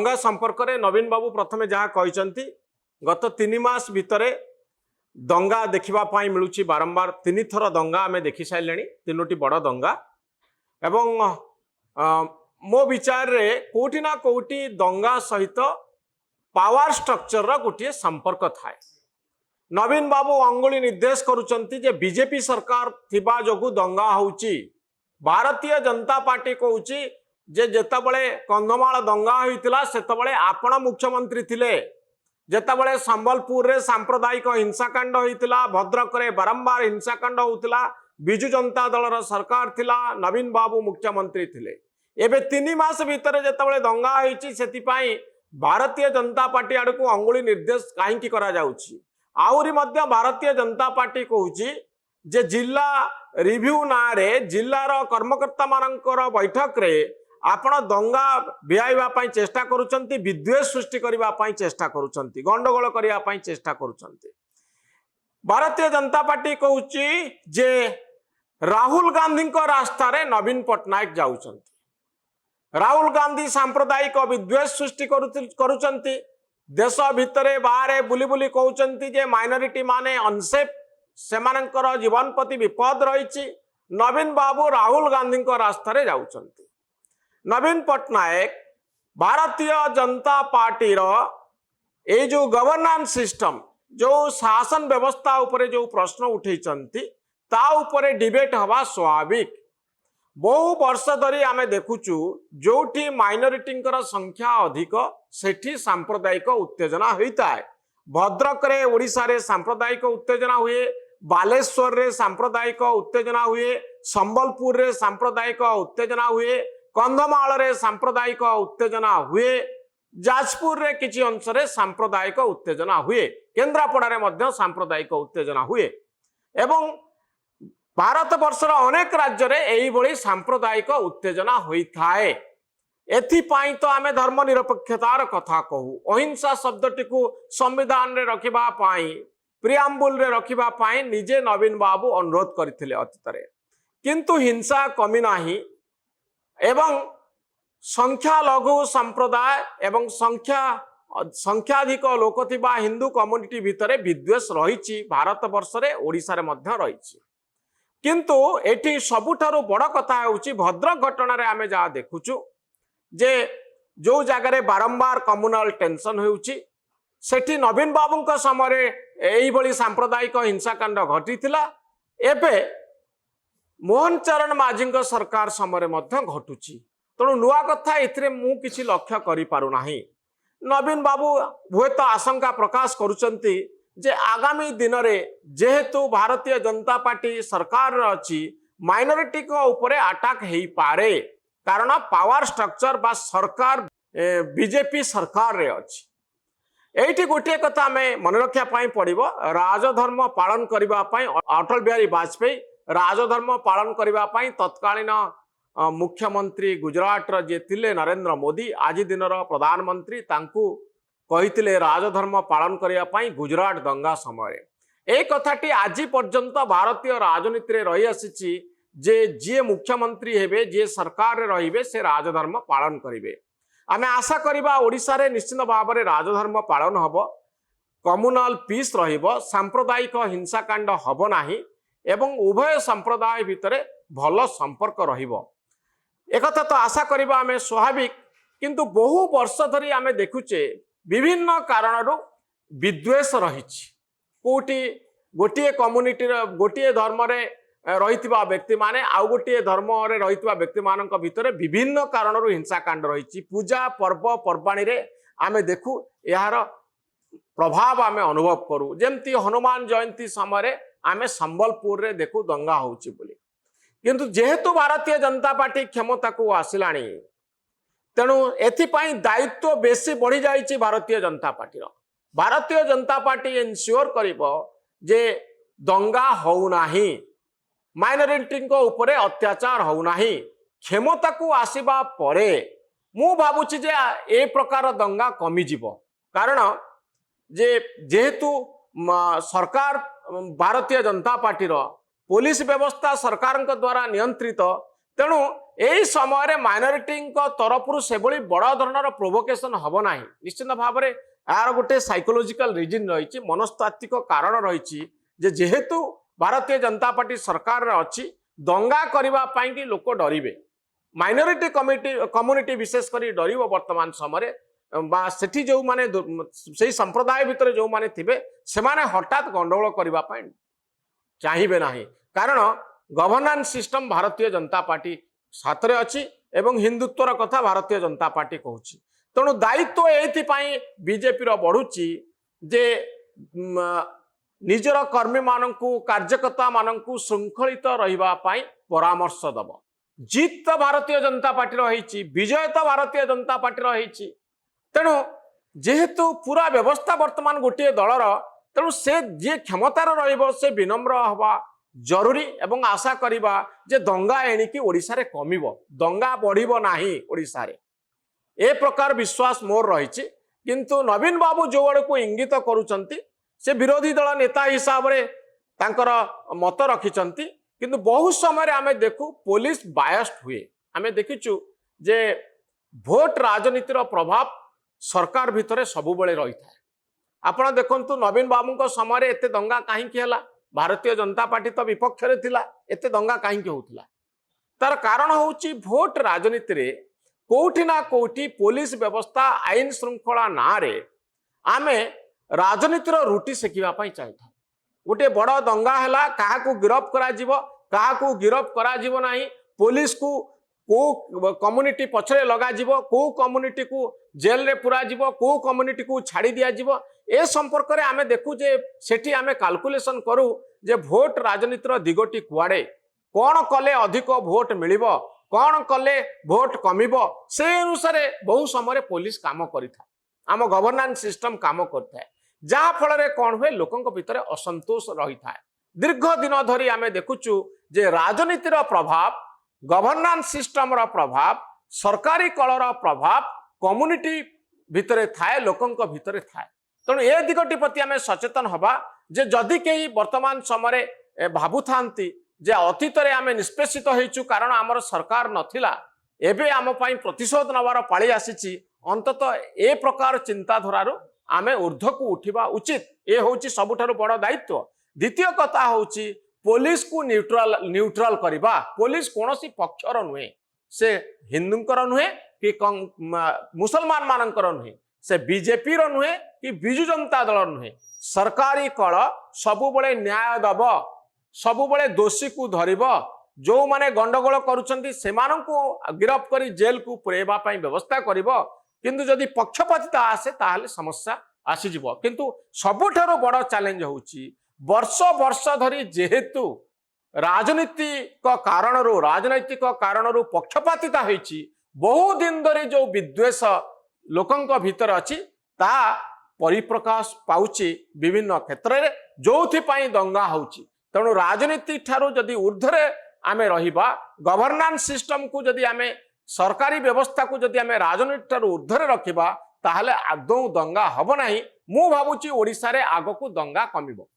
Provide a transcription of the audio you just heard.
दंगा संपर्क में नवीन बाबू प्रथमे जहाँ कहते गत 3 मास भितर दंगा देखापी मिलूँ बारंबार 3 थर दंगा आम देखी सारे 3टी बड़ दंगा एवं मो विचार रे कोठी ना कोठी दंगा सहित पावर स्ट्रक्चर रा गोटे संपर्क थाए। नवीन बाबू अंगुली निर्देश करुचंती जे बीजेपी सरकार थिबा जोगु दंगा होउची। भारतीय जनता पार्टी कहूची जे जेतबळे कंधमाल दंगा होइतिला सेतबळे आपण मुख्यमंत्री थिले। जेतबळे संबलपुर रे सांप्रदायिक हिंसाकांड होइतिला, भद्रक रे बारंबार हिंसाकांड होउतिला, बिजु जनता दल रा सरकार थिला, नवीन बाबू मुख्यमंत्री थिले। एबे 3 मास भितर जेतबळे दंगा होइची सेति पई भारतीय जनता पार्टी आड़ को अंगुली निर्देश कहीं करा जाउची। आउरी मध्य भारतीय जनता पार्टी कहूची जे जिला रिव्यू ना रे जिलार कर्मकर्ता मानकर बैठक रे आपण दंगा भिआइबा पई चेष्टा करूचंती, विद्वेष सृष्टि करबा पई चेष्टा करूचंती, गंडगोल करबा पई चेष्टा करूचंती। भारतीय जनता पार्टी कहूची जे राहुल गांधी को रास्ता रे नवीन पटनायक जाउचंती। राहुल गांधी सांप्रदायिक विद्वेष सृष्टि करुचंती। देश भितरे बाहर बुली बुली कहउचंती जे माइनॉरिटी माने अनसेफ, सेमानकर जीवन प्रति विपद रही। नवीन बाबू राहुल गांधी को रास्ता रे जाउचंती। नवीन पटनायक भारतीय जनता पार्टी रो ए जो गवर्नेंस सिस्टम जो शासन व्यवस्था उपरे जो प्रश्न उठेचंती ता उपरे डिबेट हवा स्वाभाविक। बहु वर्ष धरी आम देखुचु जोठी माइनॉरिटी संख्या अधिक सेठी सांप्रदायिक उत्तेजना होता है। भद्रक रे ओडिशा रे सांप्रदायिक उत्तेजना हुए, बालेश्वर रे सांप्रदायिक उत्तेजना हुए, संबलपुर रे सांप्रदायिक उत्तेजना हुए, कंधमाल रे सांप्रदायिक उत्तेजना हुए, जाजपुर रे किछि अंश रे सांप्रदायिक उत्तेजना हुए, केन्द्रापड़ा रे मध्य सांप्रदायिक उत्तेजना हुए एवं भारत वर्षर अनेक राज्य रे एही भली सांप्रदायिक उत्तेजना होइथाए। एथिपाई तो आमे धर्मनिरपेक्षतार कथा कहू, अहिंसा शब्दटी को संविधान रे रखिबा पाई, प्रियाम्बुल रे रखिबा पाई निजे नवीन बाबू अनुरोध करथिले अतीत रे, किंतु हिंसा कमी नाही एवं संख्या लघु संप्रदाय एवं संख्याधिक लोक थिबा हिंदू कम्युनिटी भितरे विद्वेष रहिछि। भारत वर्ष रे ओडिसा रे मध्य रहिछि, किंतु एठी सबुठारु बड़ कथा होउछि भद्रक घटना रे आमे जा देखुछु जे जो जगह बारंबार कम्युनल टेंशन होउछि सेठी नवीन बाबूंक समय एही भली सांप्रदायिक हिंसाकांड घटिथिला। एबे मोहन चरण माझींक सरकार समय मध्य घटुछि। तेणु नुआ कथा एथिरे मु किछि लक्ष्य करि पारु नाही। नवीन बाबू हुएत आशंका प्रकाश करुचंती जे आगामी दिन रे जेहेतु भारतीय जनता पार्टी सरकार अच्छी माइनॉरिटी को ऊपरे अटैक हेई पारे, कारण पावर स्ट्रक्चर बा सरकार बीजेपी सरकार रे अच्छी। एठी गोटे कथा में मन रखा पड़िबो, राजधर्म पालन करिबा पई अटल बिहारी वाजपेयी राजधर्म पालन करिबा पई तत्कालीन मुख्यमंत्री गुजरात रे जे थिले नरेंद्र मोदी आज दिन प्रधानमंत्री तांकू कहिथिले राजधर्म पालन करिया पई गुजरात दंगा समय। ए कथाटी आज पर्यंत भारतीय राजनीति रे रही आसीची जे जे मुख्यमंत्री हेबे, जे सरकार रे रहिबे से राजधर्म पालन करिवे। आमे आशा करिबा ओडिसा रे निश्चित भाव में राजधर्म पालन हबो, कम्युनल पीस रहिबो, सांप्रदायिक हिंसाकांड हबो नाही एवं उभय संप्रदाय भितरे भल संपर्क रहिबो। एकथा तो आशा करिबा आमे स्वाभाविक, किंतु बहु वर्ष धरी आमे देखुचे विभिन्न कारणरू विद्वेष रही। कोटी गोटे कम्युनिटी गोटे धर्म रे रहितबा व्यक्ति माने आउ गोटे धर्म रे रहितबा व्यक्ति मानक भितरे विभिन्न कारणरू हिंसाकांड रही। पूजा पर्व पर्वाणी रे आमे देखु यार प्रभाव आमे अनुभव करू। जेमती हनुमान जयंती समय आमे संबलपुर रे देखु दंगा होउची बोली, किंतु जेहेतु भारतीय जनता पार्टी क्षमता को आसिलाणी तेणु एथिपाई दायित्व बेसी बढ़ी जाइए Bharatiya Janata party. Bharatiya Janata party ensure करिबो जे दंगा हो नाही, माइनॉरिटी को ऊपर अत्याचार हो नाही। क्षमता को आसीबा परे मु भाबुची जे ए प्रकार दंगा कमी जीवो, कारण जे जेहेतु सरकार भारतीय जनता पार्टी रो पुलिस व्यवस्था सरकार द्वारा नियंत्रित, तेणु यही समय माइनोरिटी तरफ से बड़ धरण प्रोवोकेशन हम ना निश्चित भाव में यार गोटे साइकोलोजिकल रिजन रही मनस्तात्विक कारण रही जेहेतु भारतीय जनता पार्टी सरकार अच्छी दंगा करने लोक डरवे माइनोरिटी कम्युनिटी विशेषकर डर वर्तमान समय सेठी जो माने से संप्रदाय भितर जो माने थिबे से माने हठात गंडगोल करने चाहिए ना कारण governance system Bharatiya Janata party साथ में अच्छी एवं हिंदुत्वर कथा भारतीय जनता पार्टी कहूँ तेणु दायित्व ये बीजेपी बढ़ुची जे निजर कर्मी मानू कार्यकर्ता मानू श्रृंखलित रही परामर्श दब जीत तो भारतीय जनता पार्टी रही विजय तो भारतीय जनता पार्टी रही तेणु जेहेतु पूरा व्यवस्था वर्तमान गोटे दलर तेणु से जी क्षमतार से विनम्र हवा जरूरी एवं आशा करिबा जे दंगा एणिकी ओडिशा रे कमिबो दंगा बढ़िबो नाही ओडिशा रे ए प्रकार विश्वास मोर रही किंतु नवीन बाबू जो आड़ को इंगित करुचंती से विरोधी दल नेता हिसाब रे तांकर मत रखिचंती किंतु बहुत समय आमे देखु पुलिस बायस्ड हुए आमे देखिचु जे भोट राजनीतिर प्रभाव सरकार भितर सबु बेले रही था आपण देखंतु नवीन बाबू समय एते दंगा कहीं हैला भारतीय जनता पार्टी तो विपक्ष रे थिला एते दंगा कहीं होउथिला तार कारण होउची भोट राजनीति रे कोठी ना कोठी पुलिस व्यवस्था आईन श्रृंखला ना रे आमे राजनीतिर रूटी सेकिबा पई चाहता गोटे बड़ दंगा हैला काहा को गिरफ करा जीवो काहा को गिरफ करा जीवो नाही पुलिस को को कम्युनिटी पछरे लगा जीवो को कम्युनिटी को जेल रे पुरा जीवो को कम्युनिटी को छाड़ी दिया जीवो ए संपर्क रे आमे देखु जे सेठी आमे कैलकुलेशन करू जे भोट राजनीतिर दिगटी कुआडे कोन कले अधिक भोट मिलिबो कोन कले भोट कमिबो से अनुसार बहु समय पुलिस काम करिथा आम गवर्नेंस सिस्टम काम करता है जहाँ फल रे कौन हुए लोकंक भितर असंतोष रही था दीर्घ दिन धरी आमे देखुचु जे राजनीतिर प्रभाव गवर्नेंस सिस्टम रा प्रभाव सरकारी कलर प्रभाव कम्युनिटी भितर थाए लोकंक भितर थाए तेणु ए दिगटी प्रति आमे सचेतन हवा जे जदि कहीं वर्तमान समय भावु थांती जे अतीत रे आमे निष्पेषित होइचु कारण आमर सरकार नथिला एबे आम पई प्रतिशोध नवार पाଳି आसीची अंततः ए प्रकार चिंताधारारू आमे ऊर्ध्व को उठिबा उचित ए होउची सबुठारु बड़ दायित्व द्वितीय कथा होउची पुलिस को न्यूट्रल करवा पुलिस कोनोसी पक्षर नुहे से हिंदुंकर नुहे कि मुसलमान मानकर नुहे से बीजेपी रो नुहे कि बिजु जनता दल नुहे सरकारी कल सबुबले न्याय दब सबुबले दोषी को धरिब जो माने गंडगोल करुछंती सेमानंको गिरफ करी जेल को पुरेबा पई व्यवस्था करिवो किंतु जदि पक्षपातिता आसे ताहले समस्या आसी जिवो किंतु सबुठारो बड़ चैलेंज होउची वर्ष वर्ष धरी जेहेतु राजनीतिक कारणरू पक्षपातिता होइची बहु दिन धरी जो विद्वेष लोकंक भीतर अछि ता परिप्रकाश पाउची विभिन्न क्षेत्र रे जोथि पई दंगा होउची तेणु राजनीति ठारू जदि ऊर्ध्वरे आमे रहिबा गवर्नेंस सिस्टम को जदि आमे सरकारी व्यवस्था को जदि आमे राजनीति ठारू ऊर्ध्वरे रखिबा ताहले आदौ दंगा हबो नाही मु भाबुची ओडिसा रे आगो को दंगा कमिबो।